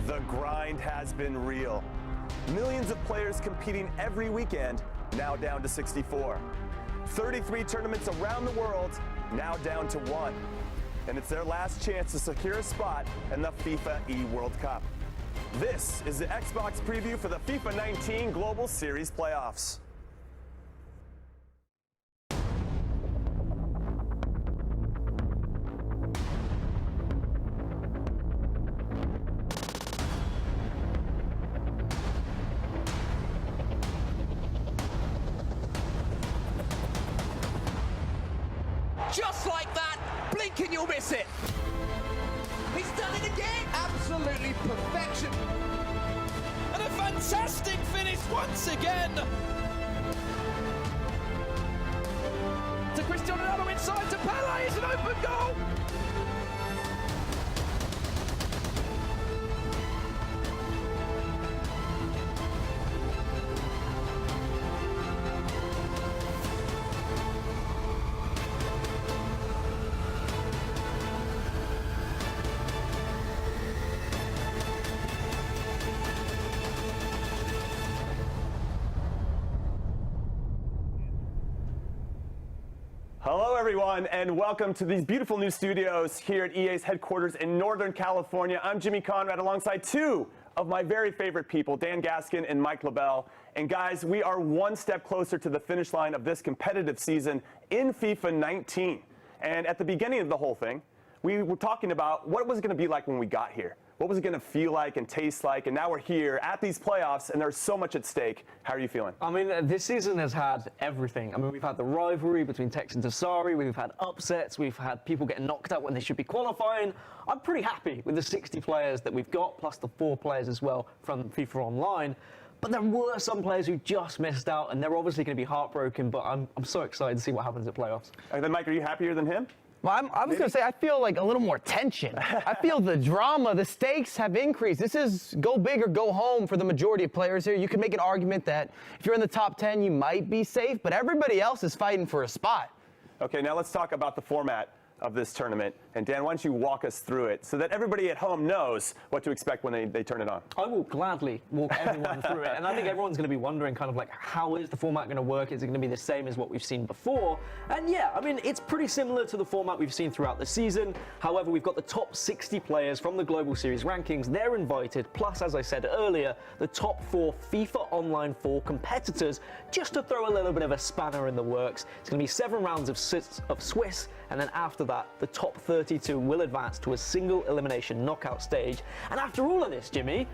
The grind has been real. Millions of players competing every weekend, now down to 64. 33 tournaments around the world, now down to 1. And it's their last chance to secure a spot in the FIFA World Cup. This is the Xbox preview for the FIFA 19 Global Series playoffs. Just like that, blink and you'll miss it. He's done it again. Absolutely perfection. And a fantastic finish once again. To Cristiano Ronaldo inside to Pele. It's an open goal. Hello everyone, and welcome to these beautiful new studios here at EA's headquarters in Northern California. I'm Jimmy Conrad alongside two of my very favorite people, Dan Gaskin and Mike LaBelle. And guys, we are one step closer to the finish line of this competitive season in FIFA 19. And at the beginning of the whole thing, we were talking about what was it going to be like when we got here. What was it going to feel like and taste like? And now we're here at these playoffs, and there's so much at stake. How are you feeling? I mean, this season has had everything. I mean, we've had the rivalry between Tex and Dasari. We've had upsets. We've had people getting knocked out when they should be qualifying. I'm pretty happy with the 60 players that we've got, plus the 4 players as well from FIFA Online. But there were some players who just missed out, and they're obviously going to be heartbroken. But I'm so excited to see what happens at playoffs. And then, Mike, are you happier than him? Well, I was going to say, I feel like a little more tension. I feel the drama, the stakes have increased. This is go big or go home for the majority of players here. You could make an argument that if you're in the top 10, you might be safe, but everybody else is fighting for a spot. Okay, now let's talk about the format of this tournament. And Dan, why don't you walk us through it so that everybody at home knows what to expect when they turn it on. I will gladly walk everyone through it. And I think everyone's going to be wondering kind of like, how is the format going to work? Is it going to be the same as what we've seen before? And yeah, I mean, it's pretty similar to the format we've seen throughout the season. However, we've got the top 60 players from the Global Series rankings. They're invited. Plus, as I said earlier, the top 4 FIFA Online 4 competitors, just to throw a little bit of a spanner in the works. It's going to be 7 rounds of Swiss, and then after that, the top 32 will advance to a single elimination knockout stage. And after all of this, Jimmy,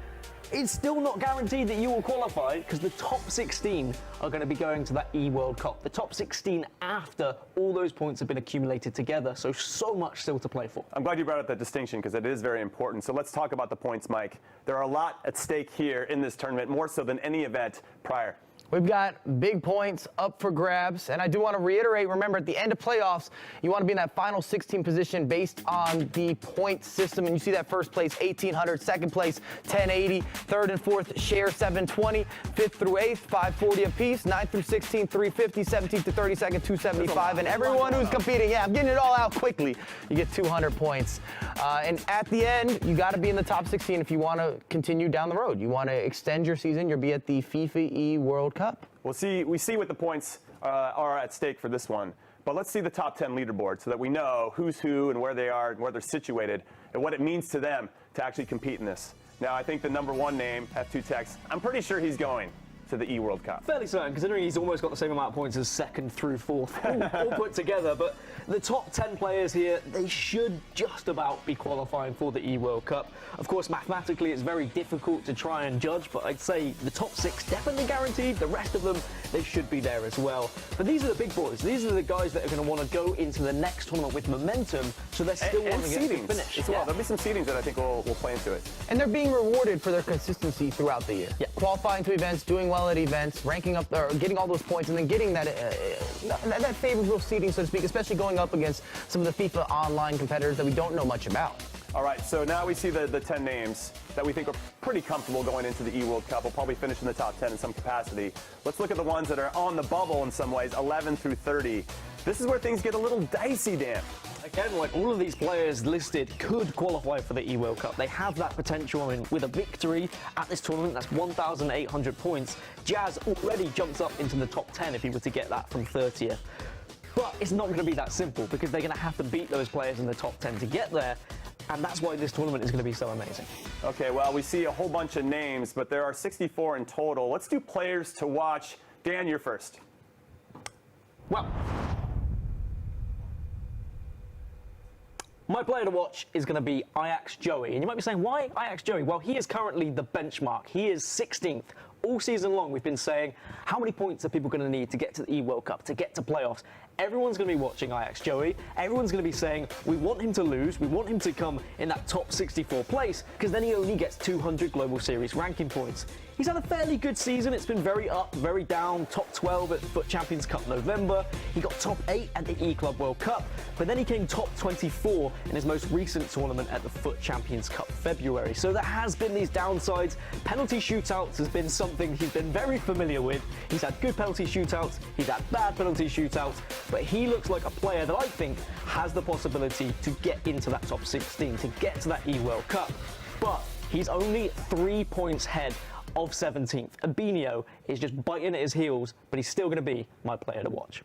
it's still not guaranteed that you will qualify because the top 16 are going to be going to that World Cup. The top 16 after all those points have been accumulated together. So much still to play for. I'm glad you brought up that distinction because it is very important. So let's talk about the points, Mike. There are a lot at stake here in this tournament, more so than any event prior. We've got big points up for grabs, and I do want to reiterate, remember, at the end of playoffs, you want to be in that final 16 position based on the point system, and you see that first place, 1,800, second place, 1,080, third and fourth, share 720, fifth through eighth, 540 apiece, 9th through 16, 350, 17th to 32nd, 275, and everyone who's competing, yeah, I'm getting it all out quickly, you get 200 points. And at the end, you got to be in the top 16 if you want to continue down the road. You want to extend your season, you'll be at the FIFA World Cup. We see what the points are at stake for this one, but let's see the top 10 leaderboard so that we know who's who and where they are and where they're situated and what it means to them to actually compete in this. Now, I think the number 1 name, F2Tex, I'm pretty sure he's going to the World Cup. Fairly certain, considering he's almost got the same amount of points as second through fourth, all put together. But the top 10 players here, they should just about be qualifying for the World Cup. Of course, mathematically, it's very difficult to try and judge, but I'd say the top 6 definitely guaranteed. The rest of them, they should be there as well. But these are the big boys. These are the guys that are going to want to go into the next tournament with momentum, so they're still wanting to get to finish. As well. There'll be some seedings that I think will play into it. And they're being rewarded for their consistency throughout the year. Yeah. Qualifying to events, doing well at events, ranking up, or getting all those points, and then getting that favorable seeding, so to speak, especially going up against some of the FIFA Online competitors that we don't know much about. All right, so now we see the 10 names that we think are pretty comfortable going into the World Cup. We'll probably finish in the top 10 in some capacity. Let's look at the ones that are on the bubble in some ways, 11 through 30. This is where things get a little dicey, Dan. Again, like all of these players listed could qualify for the E-World Cup. They have that potential. I mean, with a victory at this tournament, that's 1,800 points. Jazz already jumps up into the top 10 if he were to get that from 30th. But it's not going to be that simple because they're going to have to beat those players in the top 10 to get there. And that's why this tournament is going to be so amazing. Okay, well, we see a whole bunch of names, but there are 64 in total. Let's do players to watch. Dan, you're first. Well, my player to watch is going to be Ajax Joey. And you might be saying, why Ajax Joey? Well, he is currently the benchmark. He is 16th. All season long, we've been saying, how many points are people going to need to get to the E-World Cup, to get to playoffs? Everyone's going to be watching Ajax Joey. Everyone's going to be saying, we want him to lose. We want him to come in that top 64 place, because then he only gets 200 Global Series ranking points. He's had a fairly good season. It's been very up, very down. Top 12 at Foot Champions Cup November. He got top 8 at the E-Club World Cup, but then he came top 24 in his most recent tournament at the Foot Champions Cup February. So there has been these downsides. Penalty shootouts has been something he's been very familiar with. He's had good penalty shootouts. He's had bad penalty shootouts, but he looks like a player that I think has the possibility to get into that top 16, to get to that E-World Cup. But he's only 3 points ahead of 17th. Abinio is just biting at his heels, but he's still going to be my player to watch.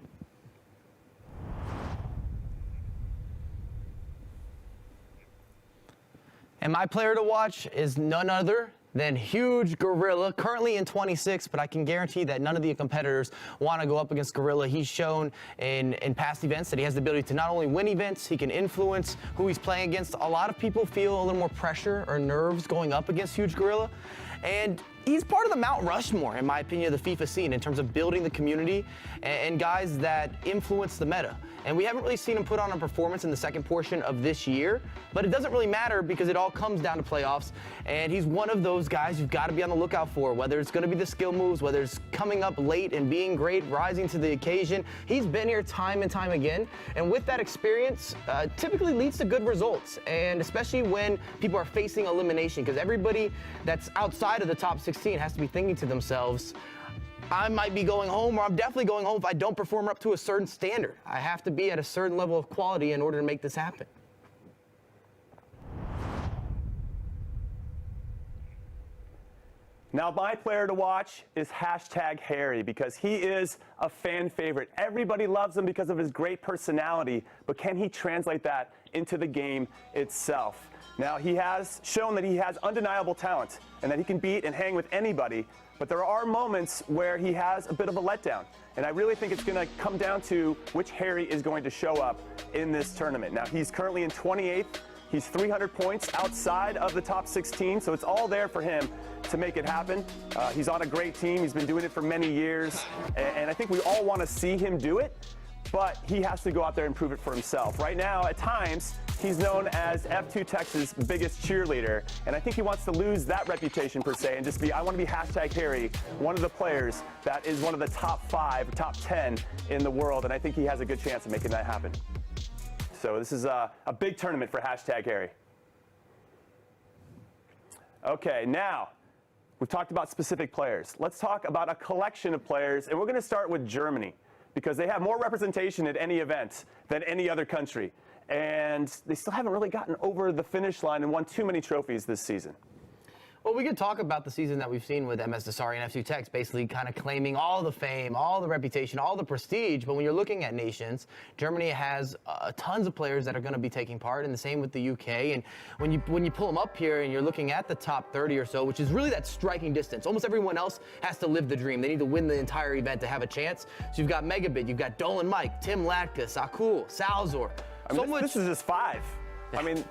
And my player to watch is none other than Huge Gorilla, currently in 26th, but I can guarantee that none of the competitors want to go up against Gorilla. He's shown in past events that he has the ability to not only win events, he can influence who he's playing against. A lot of people feel a little more pressure or nerves going up against Huge Gorilla, and he's part of the Mount Rushmore, in my opinion, of the FIFA scene in terms of building the community and guys that influence the meta. And we haven't really seen him put on a performance in the second portion of this year, but it doesn't really matter because it all comes down to playoffs. And he's one of those guys you've got to be on the lookout for, whether it's going to be the skill moves, whether it's coming up late and being great, rising to the occasion. He's been here time and time again. And with that experience, typically leads to good results. And especially when people are facing elimination, because everybody that's outside of the top 16 has to be thinking to themselves, I might be going home, or I'm definitely going home if I don't perform up to a certain standard. I have to be at a certain level of quality in order to make this happen. Now, my player to watch is #Harry, because he is a fan favorite. Everybody loves him because of his great personality, but can he translate that into the game itself? Now, he has shown that he has undeniable talent and that he can beat and hang with anybody, but there are moments where he has a bit of a letdown. And I really think it's going to come down to which Harry is going to show up in this tournament. Now, he's currently in 28th. He's 300 points outside of the top 16, so it's all there for him to make it happen. He's on a great team. He's been doing it for many years, and I think we all want to see him do it, but he has to go out there and prove it for himself. Right now, at times, he's known as F2 Tech's biggest cheerleader, and I think he wants to lose that reputation per se and just be, I want to be #Harry, one of the players that is one of the top 5, top 10 in the world, and I think he has a good chance of making that happen. So this is a big tournament for #Harry. Okay, now, we've talked about specific players. Let's talk about a collection of players, and we're going to start with Germany, because they have more representation at any event than any other country. And they still haven't really gotten over the finish line and won too many trophies this season. Well, we could talk about the season that we've seen with MS Desari and F2 Tech, basically kind of claiming all the fame, all the reputation, all the prestige. But when you're looking at nations, Germany has tons of players that are going to be taking part, and the same with the UK. And when you pull them up here and you're looking at the top 30 or so, which is really that striking distance, almost everyone else has to live the dream. They need to win the entire event to have a chance. So you've got Megabit, you've got Dolan Mike, Tim Latka, Sakul, Salzor. I mean, this is just 5. I mean,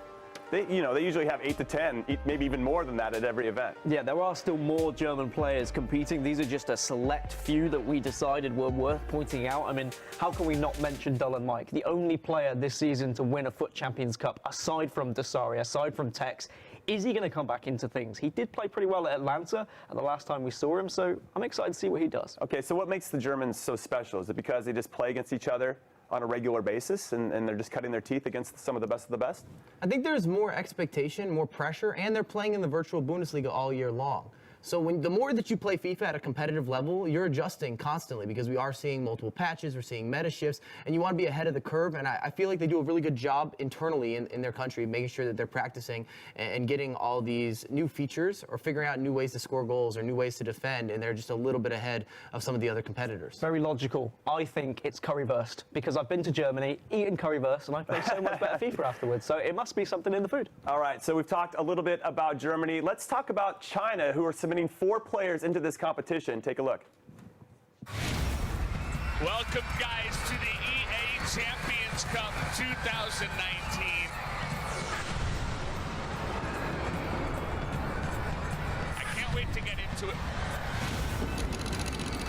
they usually have 8 to 10, maybe even more than that at every event. Yeah, there are still more German players competing. These are just a select few that we decided were worth pointing out. I mean, how can we not mention Dolan Mike, the only player this season to win a Foot Champions Cup aside from Desari, aside from Tex? Is he going to come back into things? He did play pretty well at Atlanta and the last time we saw him, so I'm excited to see what he does. Okay, so what makes the Germans so special? Is it because they just play against each other on a regular basis and they're just cutting their teeth against some of the best? I think there's more expectation, more pressure, and they're playing in the virtual Bundesliga all year long. So the more that you play FIFA at a competitive level, you're adjusting constantly because we are seeing multiple patches, we're seeing meta shifts, and you want to be ahead of the curve. And I feel like they do a really good job internally in their country, making sure that they're practicing and getting all these new features or figuring out new ways to score goals or new ways to defend, and they're just a little bit ahead of some of the other competitors. Very logical. I think it's currywurst because I've been to Germany, eaten currywurst, and I play so much better FIFA afterwards. So it must be something in the food. All right, so we've talked a little bit about Germany. Let's talk about China, who are submitting 4 players into this competition. Take a look. Welcome, guys, to the EA Champions Cup 2019. I can't wait to get into it.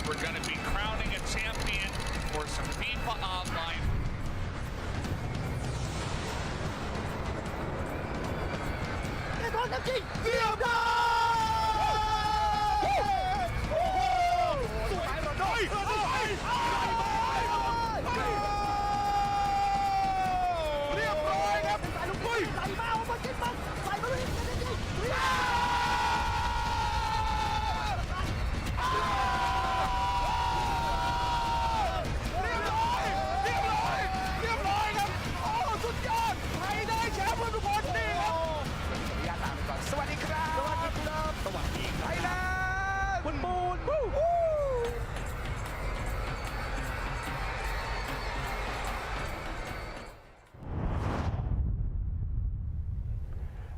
We're going to be crowning a champion for some FIFA Online.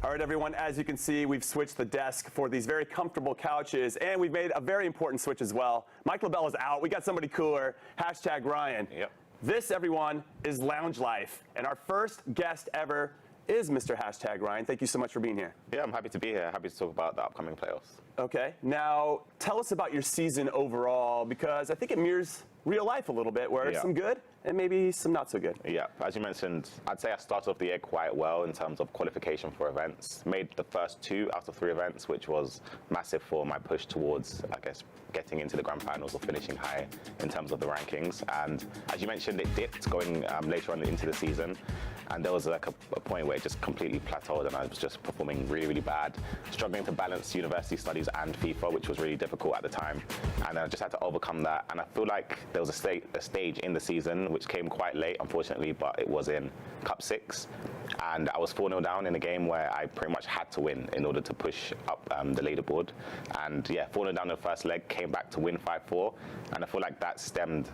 All right, everyone, as you can see, we've switched the desk for these very comfortable couches, and we've made a very important switch as well. Mike LaBelle is out. We got somebody cooler. Hashtag Ryan. Yep. This, everyone, is Lounge Life, and our first guest ever is Mr. Hashtag Ryan. Thank you so much for being here. Yeah, I'm happy to be here. Happy to talk about the upcoming playoffs. Okay, now tell us about your season overall, because I think it mirrors real life a little bit, where it's some good and maybe some not so good. Yeah, as you mentioned, I'd say I started off the year quite well in terms of qualification for events. Made the first 2 out of 3 events, which was massive for my push towards, I guess, getting into the grand finals or finishing high in terms of the rankings. And as you mentioned, it dipped going later on into the season. And there was like a point where it just completely plateaued and I was just performing really, really bad, struggling to balance university studies and FIFA, which was really difficult at the time. And I just had to overcome that. And I feel like there was a stage in the season which came quite late, unfortunately, but it was in Cup 6. And I was 4-0 down in a game where I pretty much had to win in order to push up the leaderboard. And yeah, 4-0 down in the first leg, came back to win 5-4. And I feel like that stemmed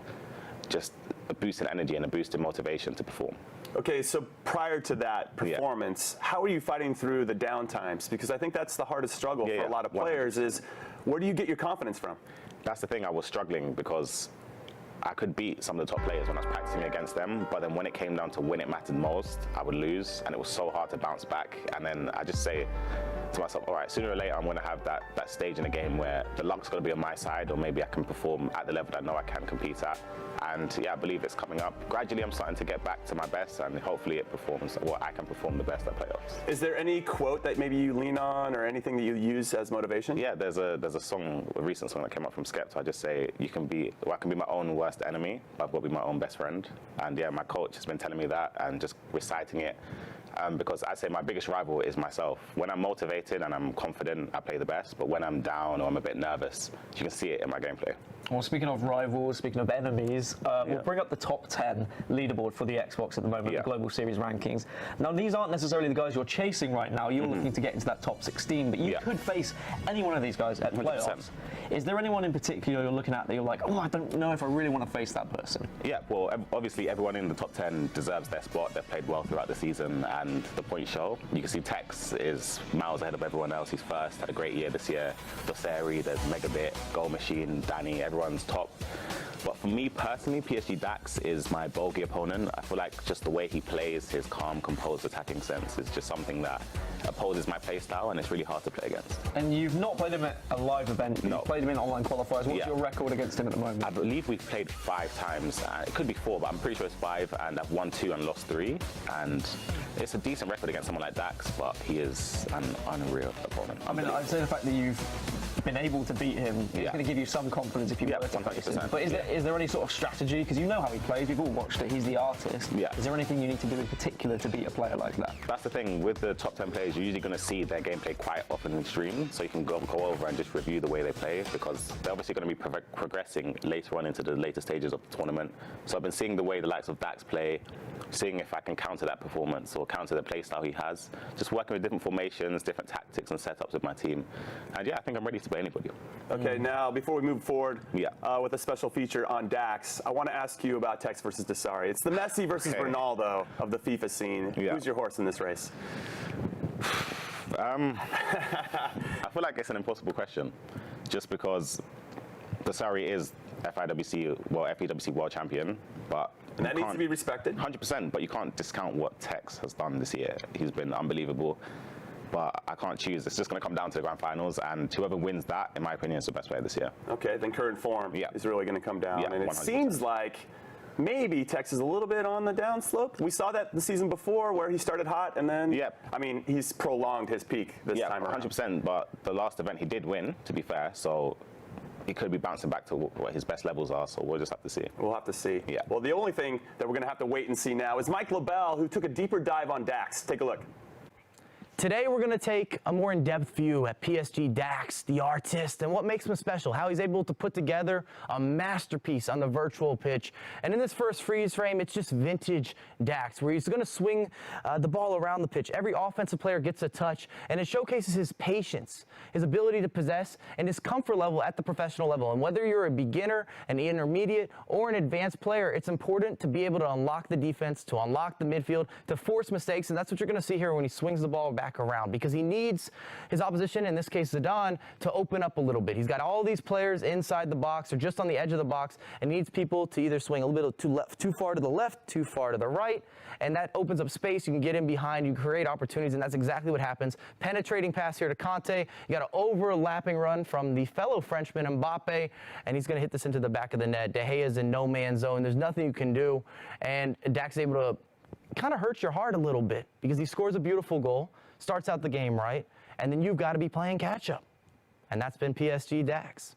just a boost in energy and a boost in motivation to perform. Okay, so prior to that performance, how are you fighting through the downtimes? Because I think that's the hardest struggle for a lot of players is, where do you get your confidence from? That's the thing, I was struggling because I could beat some of the top players when I was practicing against them, but then when it came down to when it mattered most, I would lose, and it was so hard to bounce back. And then I just say to myself, all right, sooner or later I'm going to have that stage in the game where the luck's going to be on my side, or maybe I can perform at the level that I know I can compete at. And yeah, I believe it's coming up. Gradually I'm starting to get back to my best, and hopefully it performs, or I can perform the best at playoffs. Is there any quote that maybe you lean on, or anything that you use as motivation? Yeah, there's a song, a recent song that came up from Skepta. I just say, I can be my own worst enemy, but I've got to be my own best friend. And yeah, my coach has been telling me that and just reciting it. Because I say my biggest rival is myself. When I'm motivated and I'm confident, I play the best. But when I'm down or I'm a bit nervous, you can see it in my gameplay. Well, speaking of rivals, speaking of enemies, we'll bring up the top 10 leaderboard for the Xbox at the moment, the Global Series rankings. Now, these aren't necessarily the guys you're chasing right now. You're looking to get into that top 16, but you could face any one of these guys at playoffs. 100%. Is there anyone in particular you're looking at that you're like, oh, I don't know if I really want to face that person? Yeah, well, obviously everyone in the top 10 deserves their spot. They've played well throughout the season, and the points show. You can see Tex is miles ahead of everyone else. He's first, had a great year this year. Dosseri, there's Megabit, Goal Machine, Danny, everyone's top. But for me personally, PSG Dax is my bogey opponent. I feel like just the way he plays, his calm, composed attacking sense is just something that opposes my play style, and it's really hard to play against. And you've not played him at a live event, you've played him in online qualifiers. What's your record against him at the moment? I believe we've played 5 times. It could be 4, but I'm pretty sure it's 5, and I've won 2 and lost 3. And it's a decent record against someone like Dax, but he is an unreal opponent. I mean, I'd say the fact that you've been able to beat him, it's going to give you some confidence if you were to face him. But is there any sort of strategy? Because you know how he plays, we've all watched it, he's the artist. Yeah. Is there anything you need to do in particular to beat a player like that? That's the thing, with the top 10 players, you're usually going to see their gameplay quite often in stream, so you can go over and just review the way they play, because they're obviously going to be progressing later on into the later stages of the tournament. So I've been seeing the way the likes of Dax play, seeing if I can counter that performance or counter the play style he has, just working with different formations, different tactics and setups with my team. And yeah, I think I'm ready to play anybody. Okay, now before we move forward Yeah. with a special feature on Dax, I want to ask you about Tex versus Desari. It's the Messi versus Okay. Ronaldo of the FIFA scene. Yeah. Who's your horse in this race? I feel like it's an impossible question, just because Desari is FEWC world champion, but And that needs to be respected. 100%, but you can't discount what Tex has done this year. He's been unbelievable, but I can't choose. It's just going to come down to the grand finals, and whoever wins that, in my opinion, is the best player this year. Okay, then current form is really going to come down. Yeah, and it 100%. seems like maybe Tex is a little bit on the downslope. We saw that the season before where he started hot and then, I mean, he's prolonged his peak this time around. 100%, but the last event he did win, to be fair, so he could be bouncing back to what his best levels are, so we'll just have to see. We'll have to see. Yeah. Well, the only thing that we're going to have to wait and see now is Mike LaBelle, who took a deeper dive on Dax. Take a look. Today we're going to take a more in-depth view at PSG Dax, the artist, and what makes him special, how he's able to put together a masterpiece on the virtual pitch. And in this first freeze frame, it's just vintage Dax, where he's going to swing the ball around the pitch. Every offensive player gets a touch, and it showcases his patience, his ability to possess, and his comfort level at the professional level. And whether you're a beginner, an intermediate, or an advanced player, it's important to be able to unlock the defense, to unlock the midfield, to force mistakes, and that's what you're going to see here when he swings the ball back around, because he needs his opposition, in this case Zidane, to open up a little bit. He's got all these players inside the box or just on the edge of the box, and needs people to either swing a little bit too far to the left, too far to the right, and that opens up space. You can get in behind, you create opportunities, and that's exactly what happens. Penetrating pass here to Conte. You got an overlapping run from the fellow Frenchman Mbappe, and he's going to hit this into the back of the net. De Gea's in no man's zone. There's nothing you can do, and Dax is able to kind of hurt your heart a little bit because he scores a beautiful goal, starts out the game right, and then you've got to be playing catch-up. And that's been PSG Dax.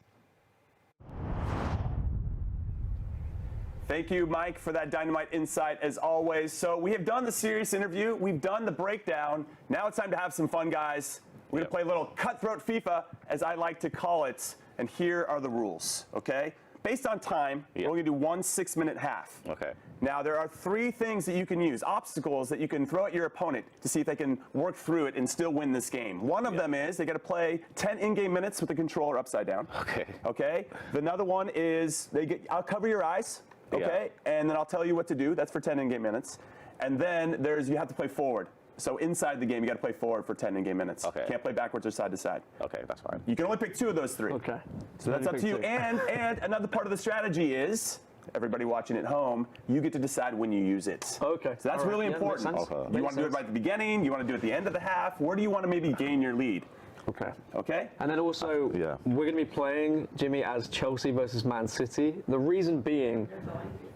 Thank you, Mike, for that dynamite insight, as always. So we have done the serious interview. We've done the breakdown. Now it's time to have some fun, guys. We're going to play a little Cutthroat FIFA, as I like to call it. And here are the rules, okay? Based on time, we're going to do 1 6-minute half. Okay. Now, there are 3 things that you can use, obstacles that you can throw at your opponent to see if they can work through it and still win this game. One of them is they got to play 10 in-game minutes with the controller upside down. Okay. Okay. Another one is I'll cover your eyes. Okay. And then I'll tell you what to do. That's for 10 in-game minutes. And then you have to play forward. So inside the game, you got to play forward for 10 in-game minutes. Okay. Can't play backwards or side to side. Okay, that's fine. You can only pick 2 of those 3. Okay. So that's up to you. And another part of the strategy is, everybody watching at home, you get to decide when you use it. Okay. So that's really important. Makes sense. Okay. You want to do it right at the beginning? You want to do it at the end of the half? Where do you want to maybe gain your lead? Okay. Okay? And then also, we're going to be playing, Jimmy, as Chelsea versus Man City. The reason being,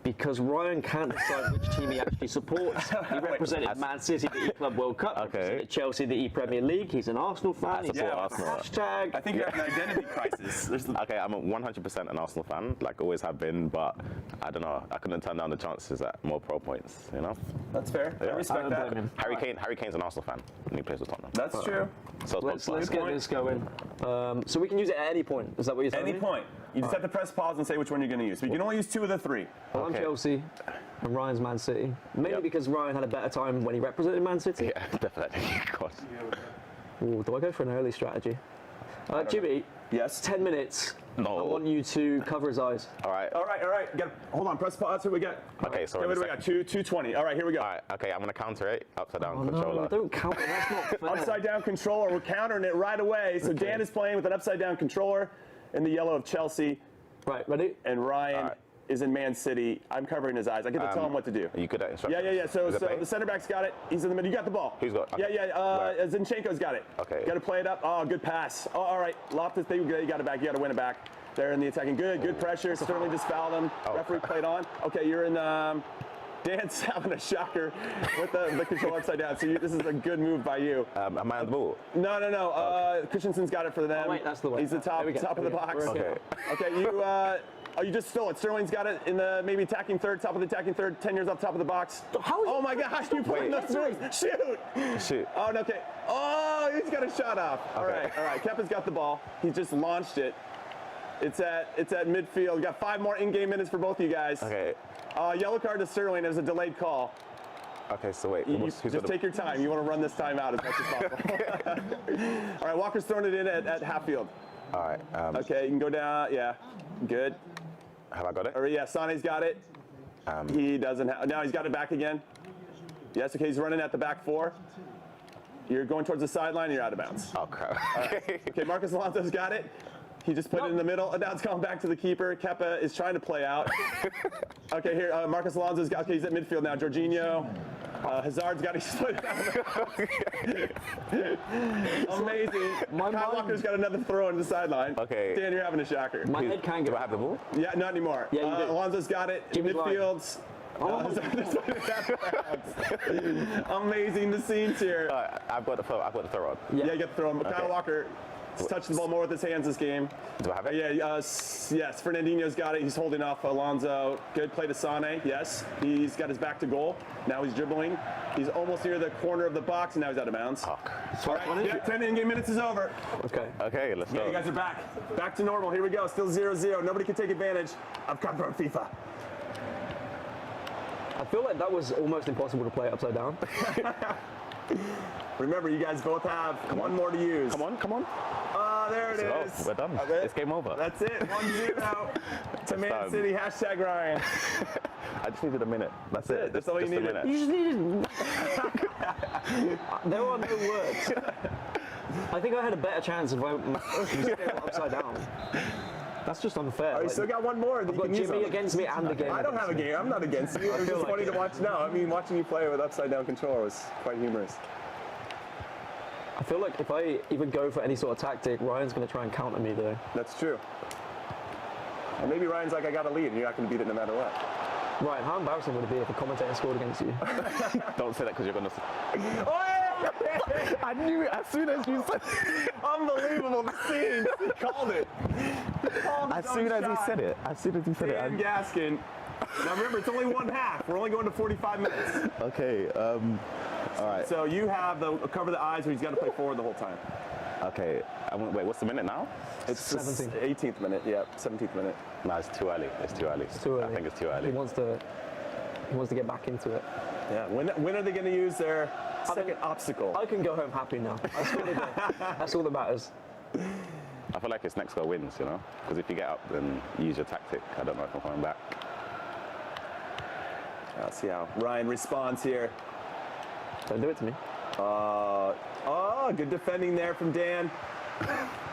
because Ryan can't decide which team he actually supports. He represented Man City at the E-Club World Cup, represented Chelsea at the E-Premier League. He's an Arsenal fan. He's Arsenal. Hashtag. I think you have an identity crisis. Okay, I'm 100% an Arsenal fan, like always have been, but I don't know. I couldn't turn down the chances at more pro points, you know? That's fair. I respect that. Harry Kane's an Arsenal fan, and he plays with Tottenham. That's true. So Let's get this going. So we can use it at any point. Is that what you're saying? Any point. You just have to press pause and say which one you're going to use. But you can only use 2 of the 3. Well, I'm Chelsea, and Ryan's Man City. Mainly because Ryan had a better time when he represented Man City. Yeah, definitely. God. Ooh, do I go for an early strategy? Jimmy. Yes. 10 minutes. No. I want you to cover his eyes. All right. Hold on. Press pause. Here we got. Okay, sorry. What do we got? 220. All right, here we go. All right. Okay, I'm gonna counter it. Upside down No, controller. don't count it. That's not fair. Upside down controller. We're countering it right away. So Dan is playing with an upside down controller in the yellow of Chelsea. Right, ready? And Ryan is in Man City. I'm covering his eyes. I get to tell him what to do. Are you good at instructions? Yeah. So the center back's got it. He's in the middle. You got the ball. Who's got? Zinchenko's got it. Okay. Got to play it up. Oh, good pass. Oh, all right. Loftus, you got it back. You got to win it back. They're in the attacking. Good pressure. Sterling just fouled him. Referee played on. Okay, you're in. Dan's having a shocker with the control upside down. So this is a good move by you. Am I on the ball? No. Christensen's got it for them. Oh, wait, that's the one. He's the top of the box. Okay. Okay, you. Oh, you just stole it. Sterling's got it in the maybe attacking third, top of the attacking third, 10 years off top of the box. How is oh my gosh, you playing those moves. Shoot. Oh, no, okay. Oh, he's got a shot off. All right. Kepa's got the ball. He just launched it. It's at midfield. We got 5 more in-game minutes for both of you guys. Okay. Yellow card to Sterling. There's a delayed call. Okay, so wait. Just take your time. You want to run this time out as much as possible. All right, Walker's throwing it in at half field. All right. Okay, you can go down. Yeah, good. Have I got it? Or yeah, Sane's got it. He doesn't have. Now he's got it back again. Yes, okay, he's running at the back 4. You're going towards the sideline and you're out of bounds. Oh, crap. Okay, Marcus Alonso's got it. He just put it in the middle. Now it's going back to the keeper. Kepa is trying to play out. Okay, here, Marcus Alonso's got, okay, he's at midfield now. Jorginho. Hazard's got it. Amazing. Kyle Walker's got another throw on the sideline. Okay. Dan, you're having a shocker. My head can't Do get I have the ball? Yeah, not anymore. Yeah, you do. Alonso's got it. Jimmy's Midfields. Amazing the scenes here. I've got the throw on. Yeah, you get to throw him. Kyle Walker has touched the ball more with his hands this game. Do I have it? Yeah, yes, Fernandinho's got it. He's holding off Alonso. Good play to Sane. Yes, he's got his back to goal. Now he's dribbling. He's almost near the corner of the box, and now he's out of bounds. Oh. All right, yeah, 10 in-game minutes is over. Okay, let's go. Yeah, you guys are back. Back to normal. Here we go. Still 0-0. Nobody can take advantage of Cutthroat FIFA. I feel like that was almost impossible to play upside down. Remember, you guys both have one more to use. Come on. There it Let's is. go. We're done. Okay. It's game over. That's it. 1-0 to Man done. City. # Ryan. I just needed a minute. That's it. That's all you just needed. a minute. You just needed. There are no words. I think I had a better chance if I stayed upside down. That's just unfair. Oh, you still got one more. I've got Jimmy against me and the game. I don't have a game. I'm not against you. It was just funny to watch. No, I mean, watching you play with upside down control was quite humorous. I feel like if I even go for any sort of tactic, Ryan's going to try and counter me though. That's true. Or maybe Ryan's like, I got a lead, and you're not going to beat it no matter what. Ryan, how embarrassing would it be if a commentator scored against you? Don't say that because you're going to... I knew it as soon as you said it. Unbelievable, the scenes. He called it. As soon as he said it. Dan Gaskin. Now remember, it's only one half. We're only going to 45 minutes. Okay, all right. So you have the cover the eyes where he's got to play forward the whole time. Okay, wait, what's the minute now? It's the 17th. 18th minute, yeah, 17th minute. No, it's too early. It's too early. I think it's too early. He wants to get back into it. Yeah, when are they going to use their second obstacle? I can go home happy now. That's all that matters. I feel like it's next goal wins, you know? Because if you get up, then use your tactic. I don't know if I'm coming back. I'll see how Ryan responds here. Don't do it to me. Good defending there from Dan.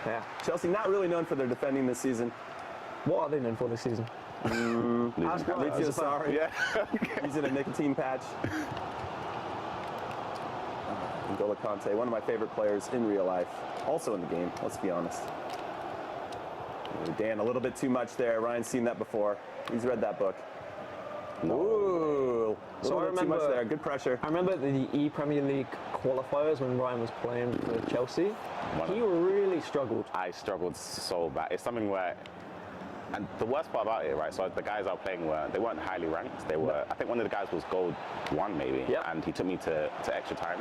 Yeah. Chelsea not really known for their defending this season. What are they known for this season? Feel sorry. Yeah. Using a nicotine patch. N'Golo Kante, one of my favorite players in real life. Also in the game, let's be honest. Dan, a little bit too much there. Ryan's seen that before. He's read that book. Ooh, So I too much remember there. Good pressure. I remember the E-Premier League qualifiers when Ryan was playing for Chelsea. He really struggled. I struggled so bad. It's something where, and the worst part about it, right? So the guys I was playing they weren't highly ranked. They were. I think one of the guys was gold 1 maybe, Yep. and he took me to extra time,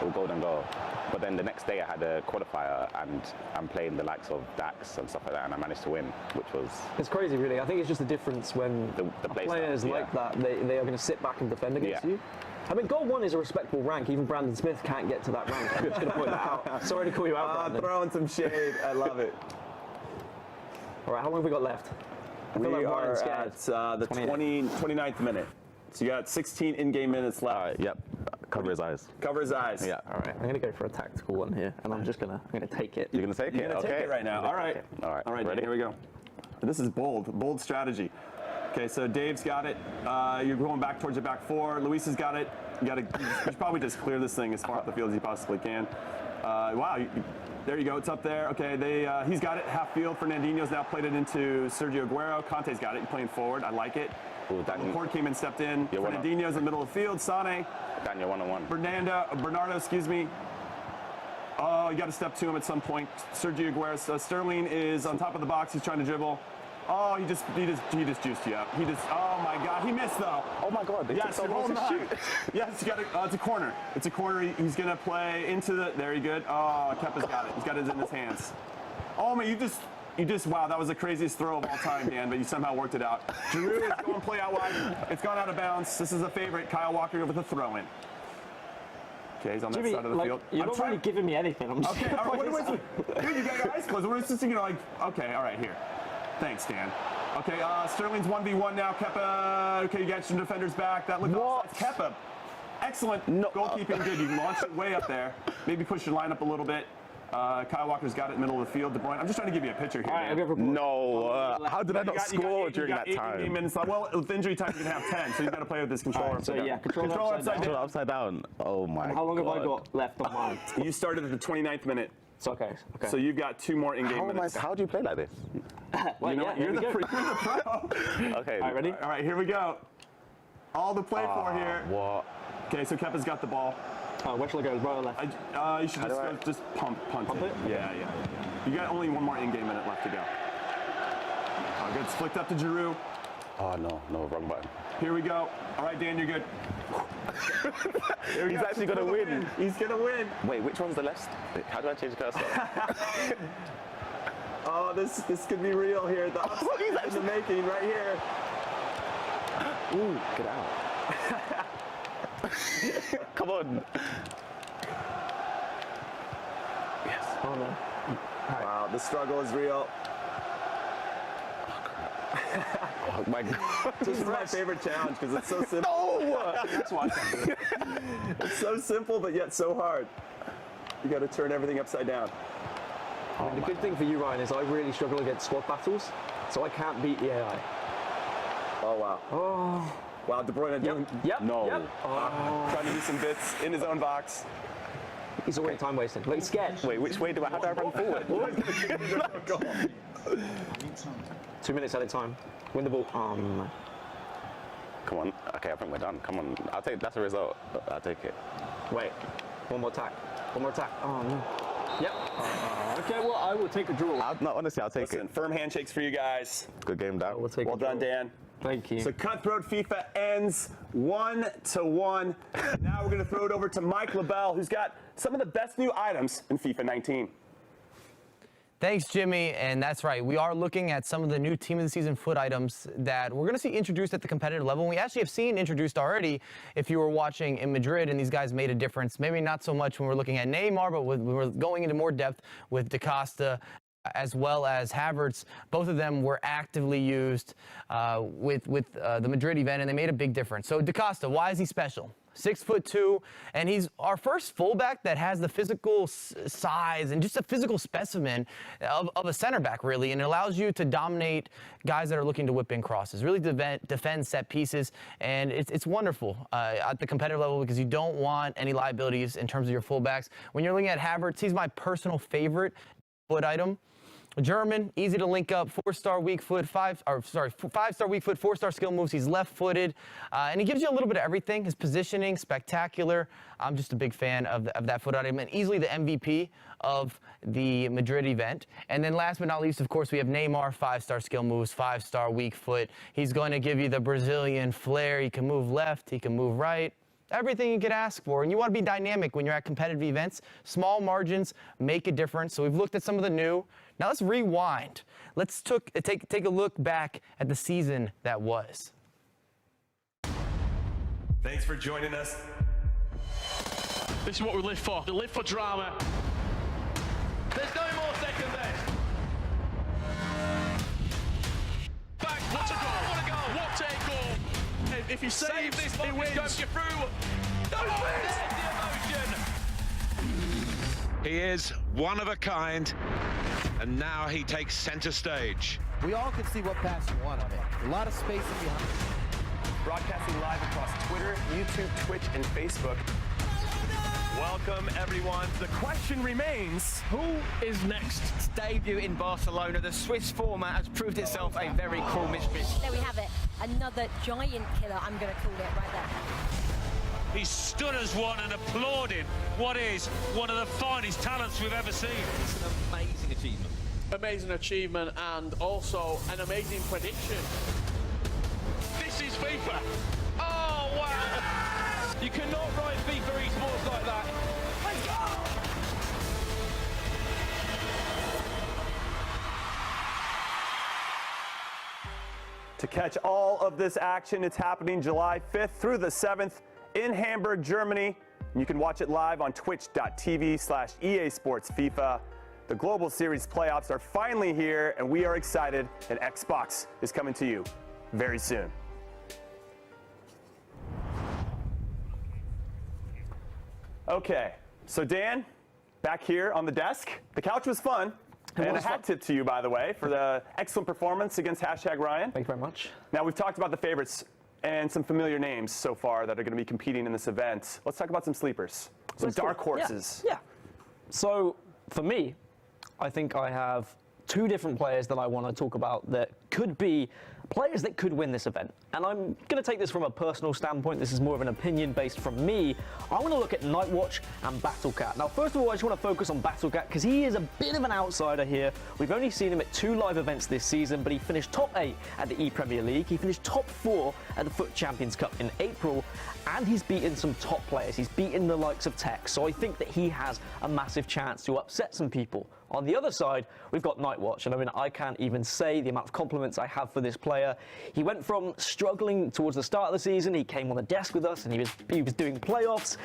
or golden goal. But then the next day I had a qualifier, and I'm playing the likes of Dax and stuff like that, and I managed to win, which was. It's crazy, really. I think it's just the difference when The play players style, like that, they are going to sit back and defend against Yeah. you. I mean, gold 1 is a respectable rank. Even Brandon Smith can't get to that rank. I'm just going to point that out. Sorry to call you out, Brandon. Throwing some shade. I love it. All right, how long have we got left? I feel We like are Ryan's at scared. the 29th minute. So you got 16 in-game minutes left. All right. Yep. Cover his eyes. Cover his eyes. Yeah. All right, I'm going to go for a tactical one here, and I'm gonna take it. You're gonna take You're it. gonna Okay. take it right now. All right. All right. All right. Ready? Here we go. This is bold strategy. Okay, so Dave's got it. You're going back towards your back 4. Luis has got it. You should probably just clear this thing as far up the field as you possibly can. Wow. There you go. It's up there. Okay, he's got it. Half field. Fernandinho's now played it into Sergio Aguero. Conte's got it. He's playing forward. I like it. Leaderboard came in, stepped in. Yeah, Fernandinho's in the middle of the field. Sane. Daniel, one-on-one. Bernardo, excuse me. Oh, you got to step to him at some point. Sergio Aguero. Sterling is on top of the box. He's trying to dribble. Oh, he just juiced you up. Oh my God, he missed though. Oh my God, they Yes, took so long to shoot. Yes, you got it. It's a corner. It's a corner. He's gonna play into the. There you good. Oh, Kepa's got it. He's got it in his hands. Oh man, you just wow, that was the craziest throw of all time, Dan. But you somehow worked it out. Giroud is going to play out wide. It's gone out of bounds. This is a favorite. Kyle Walker with a throw in. Okay, he's on that side of the field. You're not really giving me anything. I'm just Okay, all right, dude, you got your eyes closed. What is this, like, okay, all right, here. Thanks, Dan. Okay, Sterling's 1v1 now. Kepa, okay, you got your defenders back. That looked offside. Kepa, excellent goalkeeping. Good, you launched it way up there. Maybe push your line up a little bit. Kyle Walker's got it in the middle of the field. De Bruyne, I'm just trying to give you a picture here. How did I not score during that time? Minutes left. Well, with injury time, you can have 10, so you've got to play with this controller upside down. Controller upside down. Oh my God. How long have I got left on mine? You started at the 29th minute. It's okay. So you've got 2 more in-game minutes. How do you play like this? Well, you're the pro. Okay. All right, ready? All right, here we go. All to play for here. What? Okay, so Kepa's got the ball. Where shall I go? Right or left? You should just punt it. Yeah. You got only 1 more in-game minute left to go. Oh, good. It's flicked up to Giroud. Oh no, wrong button. Here we go. All right, Dan, you're good. He's actually gonna win. He's gonna win. Wait, which one's the left? How do I change the cursor? Oh, this could be real here. The upside in the making right here. Ooh, get out. Come on. Yes. Oh no. Wow, the struggle is real. Oh my God. This is my favorite challenge because it's so simple. No! That's why it's so simple, but yet so hard. You got to turn everything upside down. The good thing for you, Ryan, is I really struggle against squad battles, so I can't beat the AI. Oh wow. Oh. Wow, De Bruyne doing. Yep. No. Yep. Trying to do some bits in his own box. He's already time wasting. Look, he's scared. Wait, which way how do I run forward? 2 minutes at a time. Win the ball. Come on. Okay, I think we're done. Come on. That's a result. I'll take it. Wait. One more attack. Oh no. Yep. Okay, well, I will take a draw. Honestly, I'll take it. Firm handshakes for you guys. Good game, Dan. Well done, Dan. Thank you. So Cutthroat FIFA ends 1-1. Now we're going to throw it over to Mike LaBelle, who's got some of the best new items in FIFA 19. Thanks, Jimmy. And that's right. We are looking at some of the new Team of the Season foot items that we're going to see introduced at the competitive level. And we actually have seen introduced already if you were watching in Madrid, and these guys made a difference. Maybe not so much when we're looking at Neymar, but when we're going into more depth with Da Costa as well as Havertz. Both of them were actively used with the Madrid event, and they made a big difference. So Da Costa, why is he special? 6'2", and he's our first fullback that has the physical size and just a physical specimen of a center back, really, and it allows you to dominate guys that are looking to whip in crosses, really defend set pieces, and it's wonderful at the competitive level because you don't want any liabilities in terms of your fullbacks. When you're looking at Havertz, he's my personal favorite foot item. German, easy to link up, 4-star weak foot, 5-star weak foot, 4-star skill moves. He's left-footed, and he gives you a little bit of everything. His positioning, spectacular. I'm just a big fan of that foot item, and easily the MVP of the Madrid event. And then last but not least, of course, we have Neymar, 5-star skill moves, 5-star weak foot. He's going to give you the Brazilian flair. He can move left, he can move right. Everything you could ask for, and you want to be dynamic when you're at competitive events. Small margins make a difference. So we've looked at some of the new. Now let's rewind. Let's take a look back at the season that was. Thanks for joining us. This is what we live for. We live for drama. There's no more second best. Back, what a goal! What a goal! What a goal! If you save this, he wins. Don't get through. There's the emotion. He is one of a kind, and now he takes center stage. We all can see what pass you want of it. A lot of spacing behind. Broadcasting live across Twitter, YouTube, Twitch, and Facebook. Welcome, everyone. The question remains, Who is next? Debut in Barcelona, the Swiss format has proved itself a very cool mistress. There we have it. Another giant killer, I'm going to call it right there. He stood as one and applauded what is one of the finest talents we've ever seen. It's an amazing achievement. Amazing achievement and also an amazing prediction. This is FIFA. Oh, wow. You cannot write FIFA esports like that. Let's go. to catch all of this action, it's happening July 5th through the 7th in Hamburg, Germany. You can watch it live on twitch.tv/EA Sports FIFA. The Global Series playoffs are finally here, and we are excited, and Xbox is coming to you very soon. Okay, so Dan, back here on the desk. The couch was fun. And a hat tip to you, by the way, for the excellent performance against #Ryan. Thank you very much. Now, we've talked about the favorites and some familiar names so far that are going to be competing in this event. Let's talk about some sleepers, some dark horses. Yeah. So, for me, I think I have two different players that I want to talk about that could be players that could win this event. And I'm going to take this from a personal standpoint. This is more of an opinion based from me. I want to look at Nightwatch and Battlecat. Now, first of all, I just want to focus on Battlecat because he is a bit of an outsider here. We've only seen him at 2 live events this season, but he finished top 8 at the E-Premier League. He finished top 4 at the FUT Champions Cup in April, and he's beaten some top players. He's beaten the likes of Tech, so I think that he has a massive chance to upset some people. On the other side, we've got Nightwatch, and I mean, I can't even say the amount of compliments I have for this player. He went from struggling towards the start of the season, he came on the desk with us, and he was doing playoffs.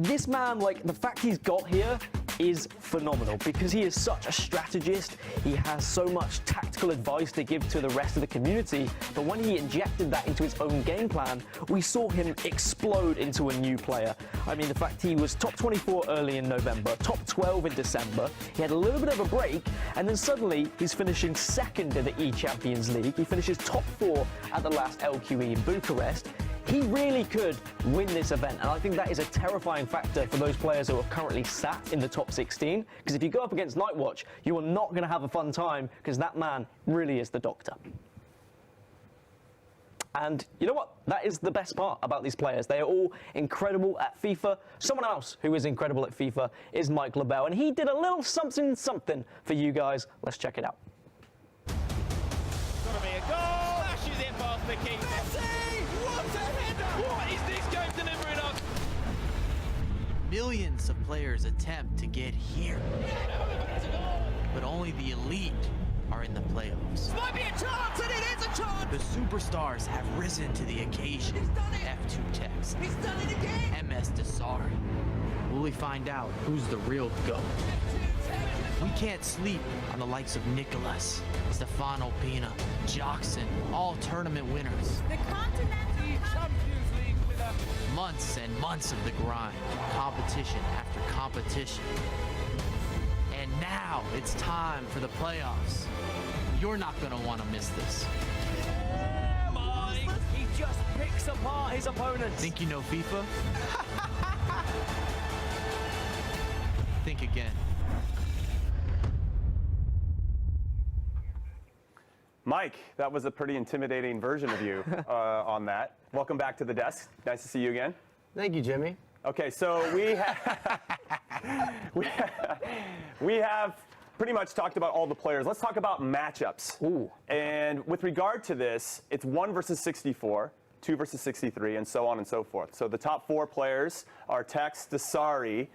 This man, like, the fact he's got here is phenomenal because he is such a strategist. He has so much tactical advice to give to the rest of the community, but when he injected that into his own game plan, we saw him explode into a new player. I mean, the fact he was top 24 early in November, top 12 in December, he had a little bit of a break, and then suddenly he's finishing second in the E-Champions League. He finishes top 4 at the last LQE in Bucharest. He really could win this event, and I think that is a terrifying factor for those players who are currently sat in the top 16, because if you go up against Nightwatch, you are not going to have a fun time, because that man really is the doctor. And you know what? That is the best part about these players. They are all incredible at FIFA. Someone else who is incredible at FIFA is Mike LaBelle, and he did a little something for you guys. Let's check it out. Gonna be a goal. Flashes it past the keeper. Messi! What a header! What is this game delivering us? Millions of players attempt to get here, but only the elite are in the playoffs. This might be a chance, and it is a chance! The superstars have risen to the occasion. He's done it! F2 Tex, He's done it again! MS Desari. Will we find out who's the real GOAT? We can't sleep on the likes of Nicholas, Stefano Pina, Jackson, all tournament winners. The Continental Champions League winner. Months and months of the grind, competition after competition. And now it's time for the playoffs. You're not gonna want to miss this. Mike, he just picks apart his opponents. Think you know FIFA? Think again. Mike, that was a pretty intimidating version of you on that. Welcome back to the desk. Nice to see you again. Thank you, Jimmy. Okay, so we have pretty much talked about all the players. Let's talk about matchups. Ooh. And with regard to this, it's 1 versus 64, 2 versus 63, and so on and so forth. So the top 4 players are Tex, Desari,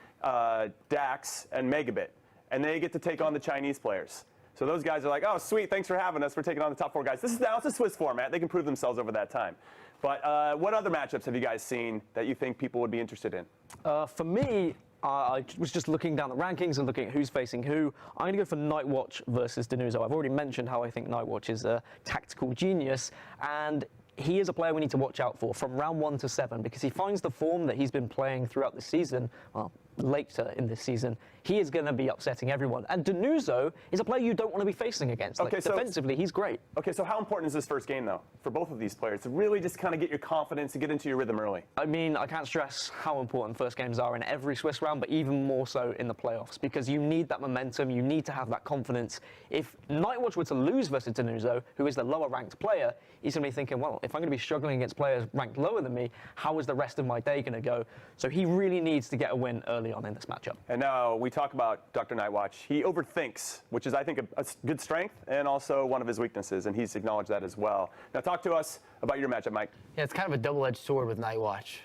Dax, and Megabit. And they get to take on the Chinese players. So those guys are like, oh, sweet, thanks for having us. We're taking on the top 4 guys. This is now it's a Swiss format. They can prove themselves over that time. But what other matchups have you guys seen that you think people would be interested in? For me, I was just looking down the rankings and looking at who's facing who. I'm going to go for Nightwatch versus Denuso. I've already mentioned how I think Nightwatch is a tactical genius, and he is a player we need to watch out for from round 1 to 7 because he finds the form that he's been playing throughout the season, well, later in this season, he is going to be upsetting everyone. And Danuso is a player you don't want to be facing against. Like, defensively, he's great. Okay, so how important is this first game, though, for both of these players to really just kind of get your confidence and get into your rhythm early? I mean, I can't stress how important first games are in every Swiss round, but even more so in the playoffs, because you need that momentum, you need to have that confidence. If Nightwatch were to lose versus Danuso, who is the lower-ranked player, he's going to be thinking, well, if I'm going to be struggling against players ranked lower than me, how is the rest of my day going to go? So he really needs to get a win early on in this matchup. And now we talk about Dr. Nightwatch. He overthinks, which is, I think, a good strength and also one of his weaknesses, and he's acknowledged that as well. Now talk to us about your matchup, Mike. Yeah, it's kind of a double-edged sword with Nightwatch.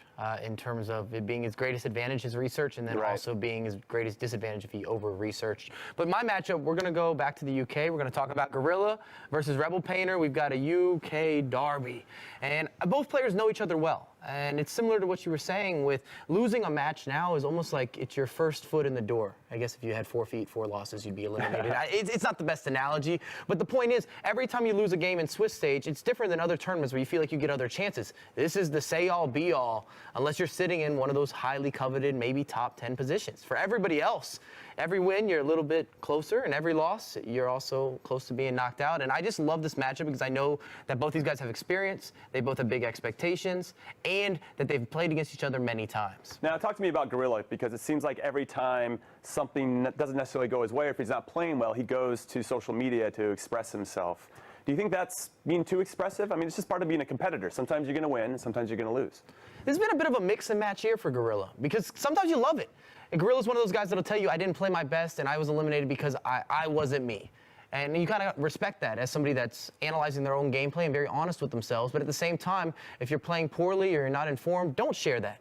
In terms of it being his greatest advantage, his research, and then also being his greatest disadvantage if he over-researched. But my matchup, we're going to go back to the UK. We're going to talk about Gorilla versus Rebel Painter. We've got a UK derby. And both players know each other well. And it's similar to what you were saying with losing a match now is almost like it's your first foot in the door. I guess if you had 4 feet, 4 losses, you'd be eliminated. It's not the best analogy, but the point is, every time you lose a game in Swiss stage, it's different than other tournaments where you feel like you get other chances. This is the say-all, be-all, unless you're sitting in one of those highly coveted, maybe top 10 positions. For everybody else, every win, you're a little bit closer, and every loss, you're also close to being knocked out. And I just love this matchup because I know that both these guys have experience, they both have big expectations, and that they've played against each other many times. Now, talk to me about Gorilla, because it seems like every time something doesn't necessarily go his way, or if he's not playing well, he goes to social media to express himself. Do you think that's being too expressive? I mean, it's just part of being a competitor. Sometimes you're going to win, and sometimes you're going to lose. There's been a bit of a mix and match here for Gorilla, because sometimes you love it. And Gorilla's one of those guys that'll tell you, I didn't play my best, and I was eliminated because I wasn't me. And you kind of respect that as somebody that's analyzing their own gameplay and very honest with themselves. But at the same time, if you're playing poorly or you're not informed, don't share that.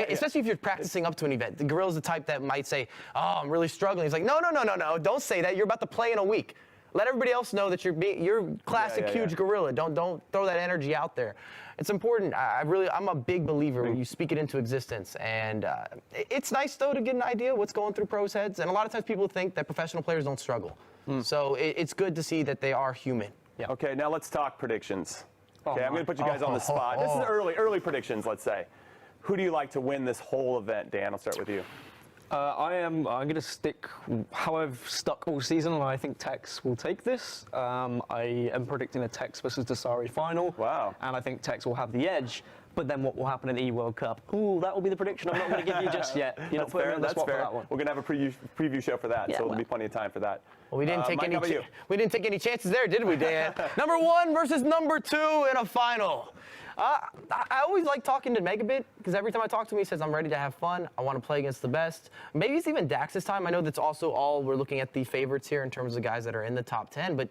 Especially if you're practicing up to an event. The Gorilla's the type that might say, oh, I'm really struggling. He's like, no, don't say that. You're about to play in a week. Let everybody else know that you're classic huge Gorilla. Don't throw that energy out there. It's important. I'm a big believer when you speak it into existence. And it's nice, though, to get an idea of what's going through pros' heads. And a lot of times people think that professional players don't struggle. So it's good to see that they are human. Yeah. Okay, now let's talk predictions. Okay, I'm going to put you guys on the spot. This is early predictions, let's say. Who do you like to win this whole event, Dan? I'll start with you. I'm going to stick how I've stuck all season, and I think Tex will take this. I am predicting a Tex versus Dasari final. Wow. And I think Tex will have the edge. But then what will happen in the E-World Cup? Ooh, that will be the prediction I'm not going to give you just yet. You're not putting me on the spot for that one. We're going to have a preview show for that, so there'll be plenty of time for that. Well, we didn't take any chances there, did we, Dan? Number 1 versus number 2 in a final. I always like talking to Megabit, because every time I talk to him, he says, I'm ready to have fun. I want to play against the best. Maybe it's even Dax's time. I know that's also all we're looking at the favorites here in terms of guys that are in the top 10, but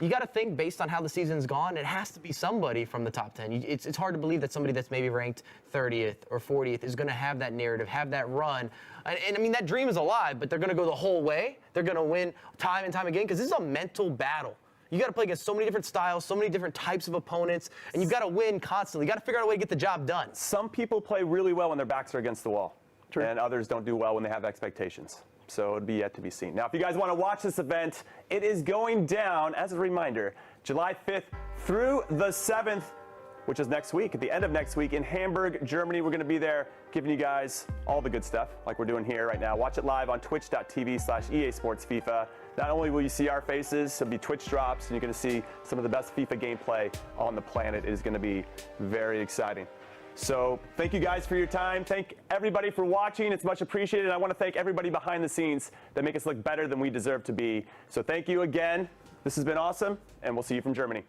you got to think, based on how the season's gone, it has to be somebody from the top 10. It's hard to believe that somebody that's maybe ranked 30th or 40th is going to have that narrative, have that run. And I mean, that dream is alive, but they're going to go the whole way. They're going to win time and time again, because this is a mental battle. You got to play against so many different styles, so many different types of opponents, and you've got to win constantly. You got to figure out a way to get the job done. Some people play really well when their backs are against the wall. True. And others don't do well when they have expectations. So it'll be yet to be seen. Now, if you guys want to watch this event, it is going down, as a reminder, July 5th through the 7th, which is next week, at the end of next week in Hamburg, Germany. We're going to be there giving you guys all the good stuff like we're doing here right now. Watch it live on twitch.tv/EA Sports FIFA. Not only will you see our faces, it'll be Twitch drops, and you're going to see some of the best FIFA gameplay on the planet. It is going to be very exciting. So thank you guys for your time. Thank everybody for watching. It's much appreciated. I want to thank everybody behind the scenes that make us look better than we deserve to be. So thank you again. This has been awesome, and we'll see you from Germany.